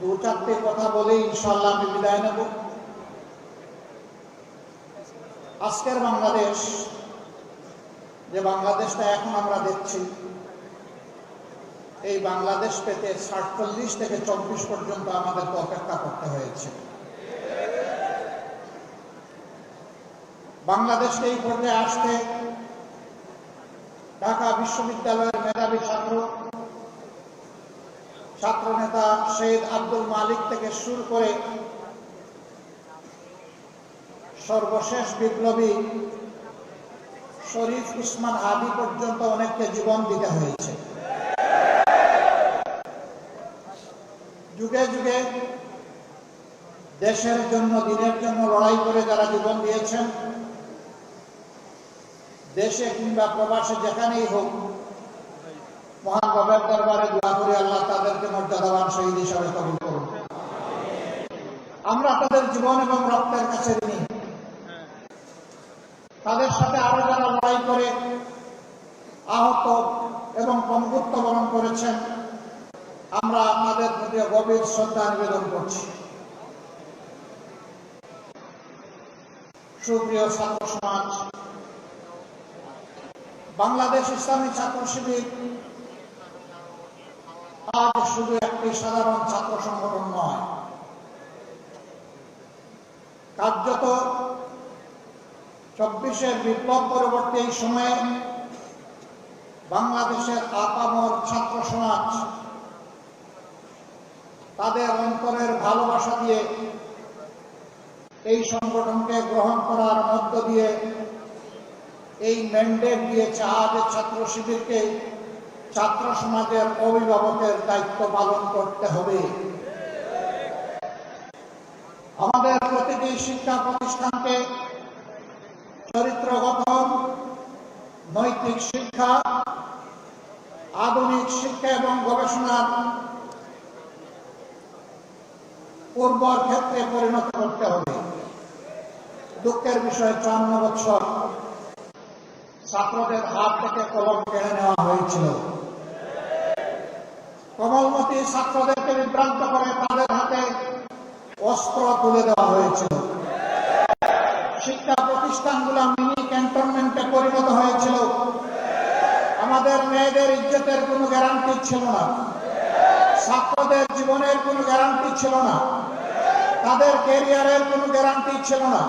দু চারটে কথা বলে ইনশাআল্লাহ আমি বিদায় নেব। আজকের বাংলাদেশ, যে বাংলাদেশটা এখন আমরা দেখছি, এই বাংলাদেশ পেতে ৪৭ থেকে ২৪ পর্যন্ত আমাদেরকে অপেক্ষা করতে হয়েছে। বাংলাদেশকে এই পর্যায়ে আসতে ঢাকা বিশ্ববিদ্যালয়ের মেধাবী ছাত্রনেতা শহীদ আব্দুল মালিক থেকে শুরু করে সর্বশেষ বিপ্লবী শরীফ উসমান হাদি পর্যন্ত অনেককে জীবন দিতে হয়েছে। যুগে যুগে দেশের জন্য, দিনের জন্য লড়াই করে যারা জীবন দিয়েছেন, দেশে কিংবা প্রবাসে যেখানেই হোক, মহান রবের দরবারে দোয়া করি আল্লাহ তাদেরকে মর্যাদাবান শহীদ হিসাবে কবুল করুন। আমরা তাদের জীবন এবং রক্তের কাছে ঋণী। তাদের সাথে আরো যারা লড়াই করে আহত এবং পঙ্গুত্ব বরণ করেছেন, আমরা তাদের প্রতি গভীর শ্রদ্ধা নিবেদন করছি। সুপ্রিয় ছাত্র সমাজ, বাংলাদেশ ইসলামী ছাত্র শিবির আজ শুধু একটি সাধারণ ছাত্র সংগঠন নয়, কার্যত ২৪-এর বিপ্লব পরবর্তী এই সময়ে বাংলাদেশের আপামর ছাত্র সমাজ তাদের অন্তরের ভালোবাসা দিয়ে এই সংগঠনকে গ্রহণ করার মধ্য দিয়ে এই ম্যান্ডেট দিয়েছে আজ ছাত্র শিবিরকে ছাত্র সমাজের অভিভাবকের দায়িত্ব পালন করতে হবে। আমাদের প্রতিটি শিক্ষা প্রতিষ্ঠানকে চরিত্র গঠন, নৈতিক শিক্ষা, আধুনিক শিক্ষা এবং গবেষণার উর্বর ক্ষেত্রে পরিণত করতে হবে। দুঃখের বিষয়, ৫৪ বছর ছাত্রদের হাত থেকে কলম কেড়ে নেওয়া হয়েছিল। কোমলমতি ছাত্রদেরকে বিভ্রান্ত করে তাদের হাতে অস্ত্র তুলে দেওয়া হয়েছিল। শিক্ষা প্রতিষ্ঠানগুলো মিনি ক্যান্টনমেন্টে পরিণত হয়েছিল। আমাদের মেয়েদের ইজ্জতের কোনো গ্যারান্টি ছিল না, ছাত্রদের জীবনের কোনো গ্যারান্টি ছিল না, তাদের ক্যারিয়ারের কোনো গ্যারান্টি ছিল না।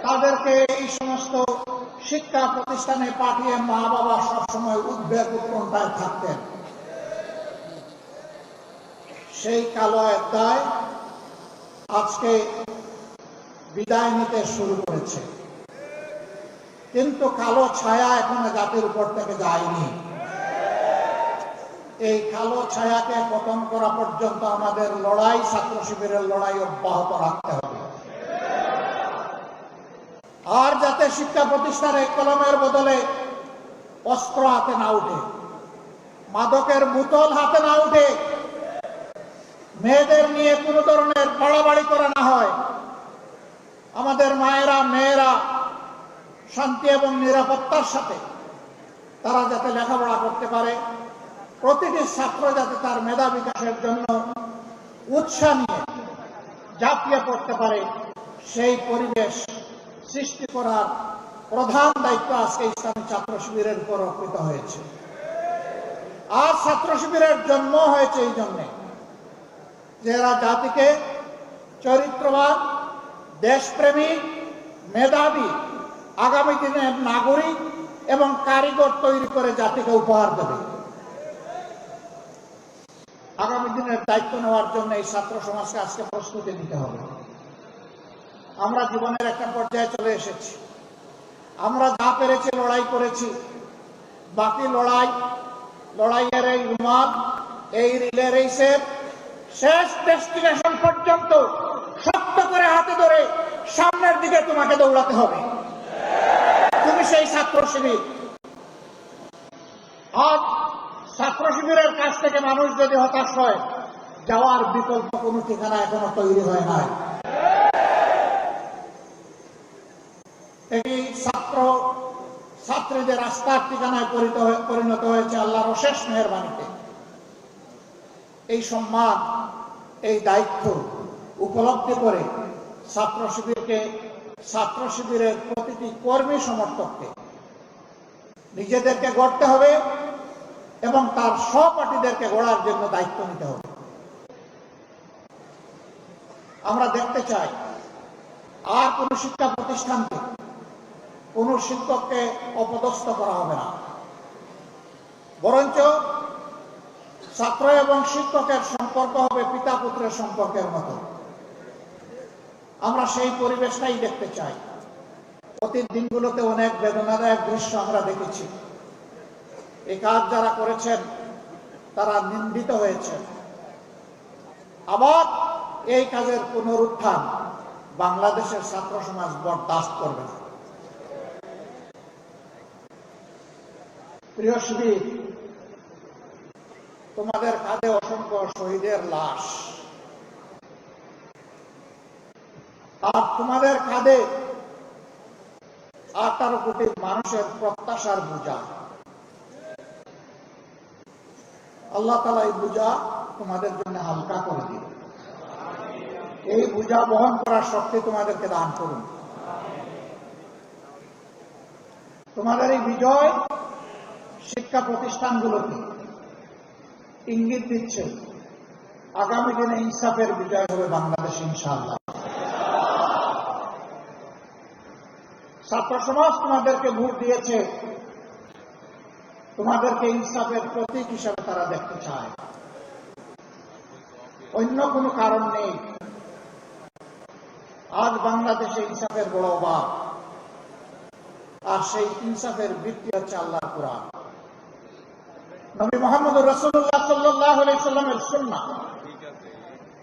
তাদেরকে এই সমস্ত শিক্ষা প্রতিষ্ঠানে পাঠিয়ে মা বাবা সবসময় উদ্বেগ উৎকণ্ঠায় থাকতেন। সেই কালো অধ্যায় আজকে বিদায় নিতে শুরু করেছে, কিন্তু কালো ছায়া এখনো জাতির উপর থেকে যায়নি। এই কালো ছায়াকে পতন করা পর্যন্ত আমাদের লড়াই, ছাত্র শিবিরের লড়াই অব্যাহত রাখতে হবে। আর যাতে শিক্ষা প্রতিষ্ঠানে কলমের বদলে অস্ত্র হাতে না উঠে, মাদকের বোতল হাতে না উঠে, মেয়েদের নিয়ে কোনো ধরনের বাড়াবাড়ি করা না হয়। আমাদের মায়েরা, মেয়েরা শান্তি এবং নিরাপত্তার সাথে তারা যাতে লেখাপড়া করতে পারে, প্রতিটি ছাত্র যাতে তার মেধা বিকাশের জন্য উৎসাহ নিয়ে ঝাঁপিয়ে পড়তে পারে, সেই পরিবেশ সৃষ্টি করার প্রধান দায়িত্ব আজকে ইসলামী ছাত্র শিবিরের উপর অর্পিত হয়েছে। আর ছাত্র শিবিরের জন্ম হয়েছে এই জন্যে যে এরা জাতিকে চরিত্রবান, দেশপ্রেমিক, মেধাবী, আগামী দিনের নাগরিক এবং কারিগর তৈরি করে জাতিকে উপহার দেবে। আগামী দিনের দায়িত্ব নেওয়ার জন্য এই ছাত্র সমাজকে আজকে প্রস্তুতি নিতে হবে। আমরা জীবনের একটা পর্যায়ে চলে এসেছি। আমরা যা পেরেছি লড়াই করেছি, বাকি লড়াইয়ের এই রুমাল, এই রিলে রেসের শেষ ডেস্টিনেশন পর্যন্ত শক্ত করে হাতে ধরে সামনের দিকে তোমাকে দৌড়াতে হবে। তুমি সেই ছাত্র শিবির। আজ ছাত্র শিবিরের কাছ থেকে মানুষ যদি হতাশ হয়, যাওয়ার বিকল্প কোনো ঠিকানা এখনো তৈরি হয় নাই। এই ছাত্রীদের আস্থার ঠিকানায় পরিণত হয়েছে আল্লাহর অশেষ মেহেরবানিতে। এই সম্মান এই দায়িত্ব উপলব্ধি করে ছাত্র শিবিরের প্রতিটি কর্মী সমর্থককে নিজেদেরকে গড়তে হবে এবং তার সহপাঠীদেরকে গড়ার জন্য দায়িত্ব নিতে হবে। আমরা দেখতে চাই আর কোন শিক্ষা প্রতিষ্ঠানকে, কোন শিক্ষককে অপদস্থ করা হবে না, বরঞ্চ ছাত্র এবং শিক্ষকের সম্পর্ক হবে পিতা পুত্রের সম্পর্কের মতো। আমরা সেই পরিবেশটাই দেখতে চাই। অতীত দিনগুলোতে অনেক বেদনাদায়ক দৃশ্য আমরা দেখেছি। এই কাজ যারা করেছেন তারা নিন্দিত হয়েছেন। আবার এই কাজের পুনরুত্থান বাংলাদেশের ছাত্র সমাজ বরদাস্ত করবে না। প্রিয় শিবির, তোমাদের কাঁধে অসংখ্য শহীদের লাশ, আর তোমাদের কাঁধে 18 কোটি মানুষের প্রত্যাশার বোঝা। আল্লাহ তাআলা এই বোঝা তোমাদের জন্য হালকা করে দিবে। এই বোঝা বহন করার শক্তি তোমাদেরকে দান করুন। তোমাদের এই বিজয় শিক্ষা প্রতিষ্ঠানগুলোকে ইঙ্গিত দিচ্ছে আগামী দিনে ইনসাফের বিজয় হবে বাংলাদেশ ইনশাআল্লাহ। ছাত্র সমাজ তোমাদেরকে ভোট দিয়েছে, তোমাদেরকে ইনসাফের প্রতীক হিসাবে তারা দেখতে চায়, অন্য কোনো কারণ নেই। আজ বাংলাদেশে ইনসাফের বড় অভাব, আর সেই ইনসাফের ভিত্তি হচ্ছে আল্লাহর কোরআন। নবী মুহাম্মদ রাসূলুল্লাহ সাল্লাল্লাহু আলাইহি সাল্লামের সুন্নাহ,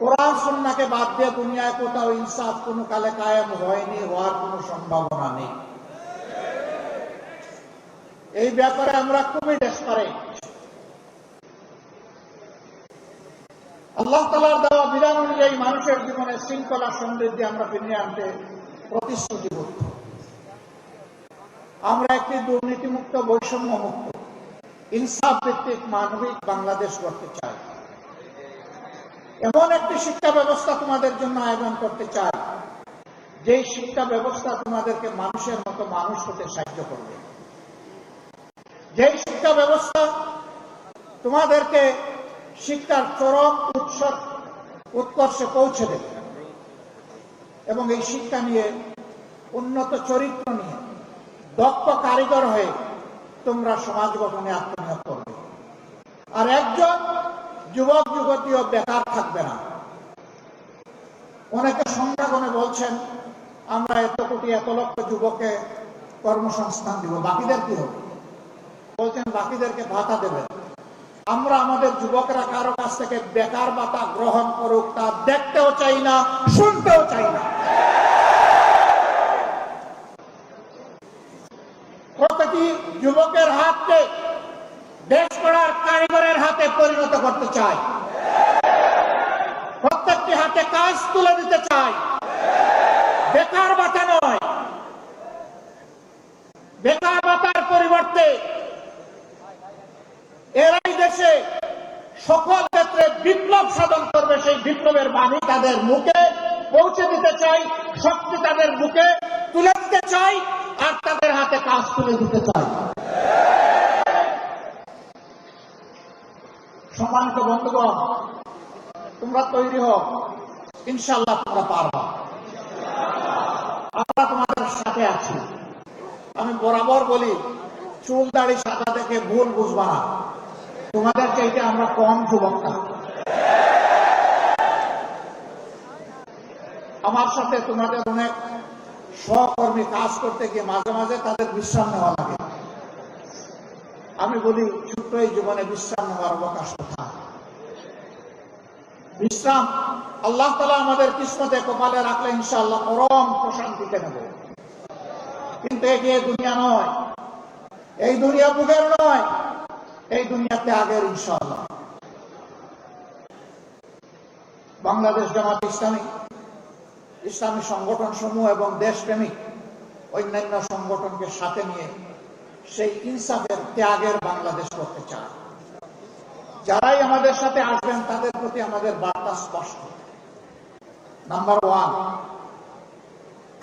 কোরআন সুন্নাহকে বাদ দিয়ে দুনিয়ায় কোথাও ইনসাফ কোন কালে কায়েম হয়নি, হওয়ার কোনো সম্ভাবনা নেই। এই ব্যাপারে আমরা খুবই ডেসপারেট। আল্লাহ তাআলার দেওয়া বিধান অনুযায়ী মানুষের জীবনে শৃঙ্খলা সমৃদ্ধি আমরা ফিরিয়ে আনতে প্রতিশ্রুতিবদ্ধ। আমরা একটি দুর্নীতিমুক্ত, বৈষম্য মুক্ত, ইনসাফ ভিত্তিক মানবিক বাংলাদেশ গড়তে চাই। এমন একটি শিক্ষা ব্যবস্থা তোমাদের জন্য আয়োজন করতে চাই, যেই শিক্ষা ব্যবস্থা তোমাদেরকে মানুষের মতো মানুষ হতে সাহায্য করবে, যেই শিক্ষা ব্যবস্থা তোমাদেরকে শিক্ষার চরম উৎকর্ষে পৌঁছে দেবে এবং এই শিক্ষা নিয়ে, উন্নত চরিত্র নিয়ে, দক্ষ কারিগর হয়ে তোমরা সমাজ গঠনে আত্মনিয়োগ করবে। আর একজন যুবক যুবতীও বেকার থাকবে না। অনেকে সংখ্যাগণে বলছেন আমরা এত কোটি এত লক্ষ যুবককে কর্মসংস্থান দিব, বাকিদের কি হবে? বলছেন বাকিদেরকে ভাতা দেবেন। আমরা আমাদের যুবকরা কারো কাছ থেকে বেকার ভাতা গ্রহণ করুক তা দেখতেও চাই না, শুনতেও চাই না। প্রতিটি যুবকের হাতকে দেশ গড়ার কারিগরের হাতে পরিণত করতে চাই। প্রত্যেকটি হাতে কাজ তুলে দিতে চাই, বেকার ভাতা নয়। বেকার ভাতার পরিবর্তে এরাই দেশে সকল ক্ষেত্রে বিপ্লব সাধন করবে, সেই বিপ্লবের বাণী তাদের মুখে পৌঁছে দিতে চাই, শক্তি তাদের মুখে তুলে দিতে চাই, আর তাদের হাতে কাজ তুলে দিতে চাই। সম্মানিত বন্ধুগণ, তোমরা তৈরি হও, ইনশাআল্লাহ তোমরা পারবা। আমরা তোমাদের সাথে আছি। আমি বরাবর বলি, চুল দাড়ি সাদা দেখে ভুল বুঝবা না, তোমাদের চাইতে আমরা কম যুবক না। আমার সাথে তোমাদের অনেক সহকর্মী কাজ করতে গিয়ে মাঝে মাঝে তাদের বিশ্রাম নেওয়া লাগে। আমি বলি, ছোট্ট এই জীবনে বিশ্রাম নেওয়ার অবকাশ কোথায়? বিশ্রাম আল্লাহ তাআলা আমাদের কিসমতে কপালে রাখলে ইনশাআল্লাহ পরম প্রশান্তিতে নেব। কিন্তু এগিয়ে দুনিয়া নয়, এই দুনিয়া বুকের নয়, এই দুনিয়াতে আগের ইনশাআল্লাহ। বাংলাদেশ জামাত ইসলামী, ইসলামী সংগঠন সমূহ এবং দেশপ্রেমিক অন্যান্য সংগঠনকে সাথে নিয়ে সেই ইনসাফের ত্যাগের বাংলাদেশ করতে চায়। যারাই আমাদের সাথে আসবেন তাদের প্রতি আমাদের বার্তা স্পষ্ট। নাম্বার ওয়ান,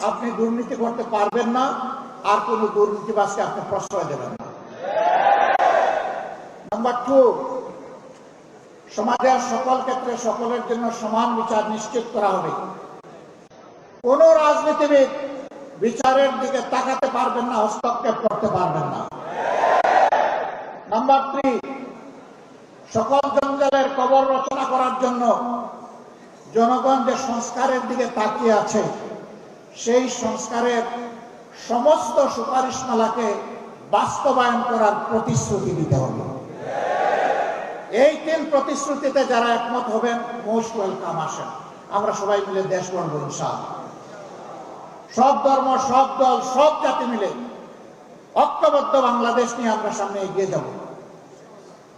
আপনি দুর্নীতি করতে পারবেন না, আর কোন দুর্নীতিবাজকে আপনি প্রশ্রয় দেবেন না। নাম্বার টু, সমাজের সকল ক্ষেত্রে সকলের জন্য সমান বিচার নিশ্চিত করা হবে। কোন রাজনীতিবিদ বিচারের দিকে তাকাতে পারবেন না, হস্তক্ষেপ করতে পারবেন না। নাম্বার থ্রি, সকল জঞ্জালের কবর রচনা করার জন্য জনগণ যে সংস্কারের দিকে তাকিয়ে আছে, সেই সংস্কারের সমস্ত সুপারিশমালাকে বাস্তবায়ন করার প্রতিশ্রুতি দিতে হবে। এই তিন প্রতিশ্রুতিতে যারা একমত হবেন, মোস্ট ওয়েলকাম, আসেন আমরা সবাই মিলে দেশ গড়ব ইনশাআল্লাহ। সব ধর্ম, সব দল, সব জাতি মিলে ঐক্যবদ্ধ বাংলাদেশ নিয়ে আমরা সামনে এগিয়ে যাব।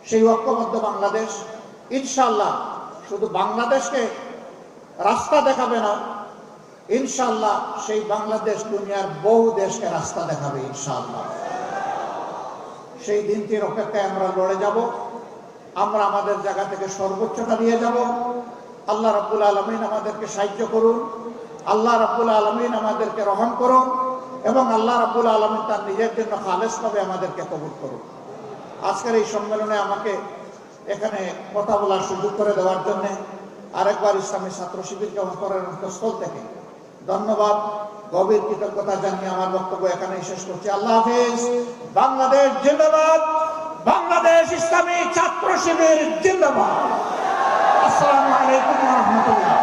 সেই ঐক্যবদ্ধ বাংলাদেশ ইনশাআল্লাহ শুধু বাংলাদেশকে রাস্তা দেখাবে না, ইনশাআল্লাহ সেই বাংলাদেশ দুনিয়ার বহু দেশকে রাস্তা দেখাবে ইনশাআল্লাহ। সেই দিনটির অপেক্ষায় আমরা লড়ে যাব। আমরা আমাদের জায়গা থেকে সর্বোচ্চটা দিয়ে যাব। আল্লাহ রাব্বুল আলামিন আমাদেরকে সাহায্য করুন, আল্লাহ রাব্বুল আলামিন আমাদেরকে রহম করুন, এবং আল্লাহ রাব্বুল আলামিন তার নিজের জন্য খালেসভাবে আমাদেরকে কবুল করুন। আজকের এই সম্মেলনে আমাকে এখানে কথা বলার সুযোগ করে দেওয়ার জন্য আরেকবার ইসলামী ছাত্র শিবিরকে অন্তরের অন্তঃস্থল থেকে ধন্যবাদ, গভীর কৃতজ্ঞতা জানিয়ে আমার বক্তব্য এখানেই শেষ করছি। আল্লাহ হাফেজ। বাংলাদেশ জিন্দাবাদ, বাংলাদেশ ইসলামী ছাত্র শিবির জিন্দাবাদ। আসসালামু আলাইকুম ওয়া রাহমাতুল্লাহ।